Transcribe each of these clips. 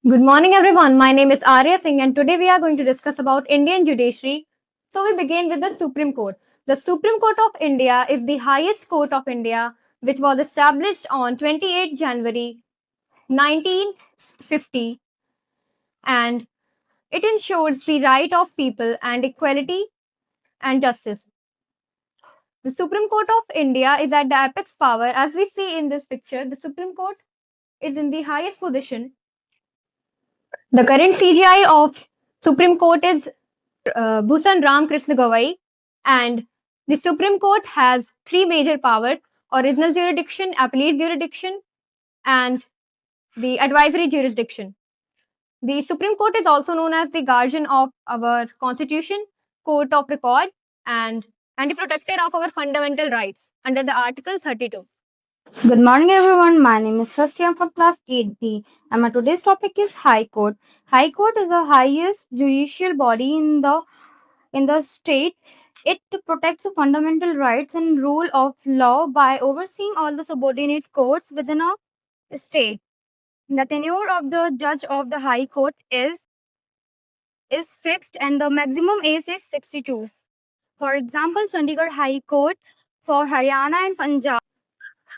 Good morning, everyone. My name is Arya Singh, and today we are going to discuss about Indian judiciary. So we begin with the Supreme Court. The Supreme Court of India is the highest court of India, which was established on 28 January 1950, and it ensures the right of people and equality and justice. The Supreme Court of India is at the apex power. As we see in this picture, the Supreme Court is in the highest position. The current CGI of Supreme Court is Bhusan Ram Krishna Gawai, and the Supreme Court has three major powers: original jurisdiction, appellate jurisdiction, and the advisory jurisdiction. The Supreme Court is also known as the guardian of our constitution, court of record, and the protector of our fundamental rights under the Article 32. Good morning, everyone. My name is Srishti. I'm from class 8B, and my today's topic is High Court. High Court is the highest judicial body in the state. It protects the fundamental rights and rule of law by overseeing all the subordinate courts within a state. The tenure of the judge of the High Court is fixed, and the maximum age is 62. For example, Chandigarh High Court for Haryana and Punjab.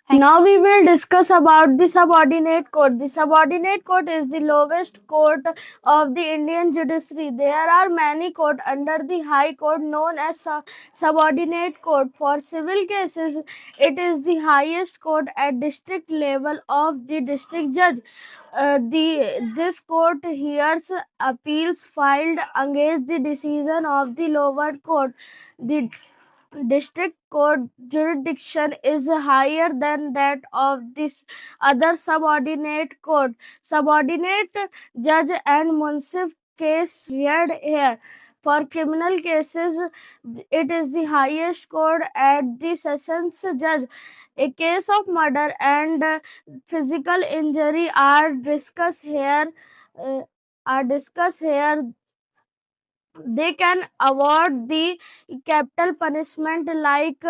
Now we will discuss about the subordinate court. The subordinate court is the lowest court of the Indian judiciary. There are many courts under the high court known as subordinate court. For civil cases, it is the highest court at district level of the district judge. This court hears appeals filed against the decision of the lower court. The district court jurisdiction is higher than that of this other subordinate court. Subordinate judge and munsif case heard here. For criminal cases, it is the highest court at the sessions judge. A case of murder and physical injury are discussed here. They can award the capital punishment like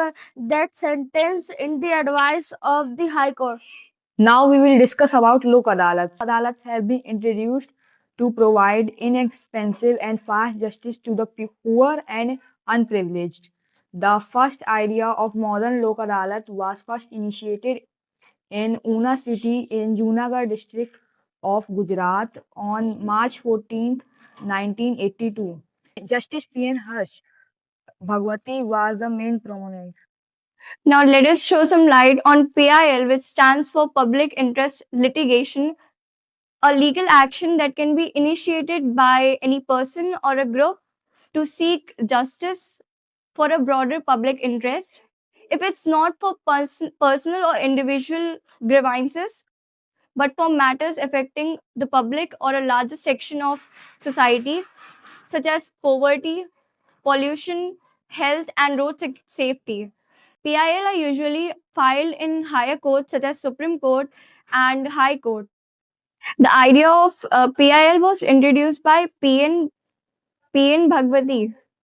death sentence in the advice of the High Court. Now we will discuss about Lok Adalats. Adalats have been introduced to provide inexpensive and fast justice to the poor and unprivileged. The first idea of modern Lok Adalat was first initiated in Una city in Junagadh district of Gujarat on March 14, 1982. Justice P.N. Harsh Bhagwati was the main proponent. Now let us show some light on PIL, which stands for Public Interest Litigation, a legal action that can be initiated by any person or a group to seek justice for a broader public interest. If it's not for personal or individual grievances, but for matters affecting the public or a larger section of society, such as poverty, pollution, health, and road safety. PIL are usually filed in higher courts such as Supreme Court and High Court. The idea of PIL was introduced by P.N. Bhagwati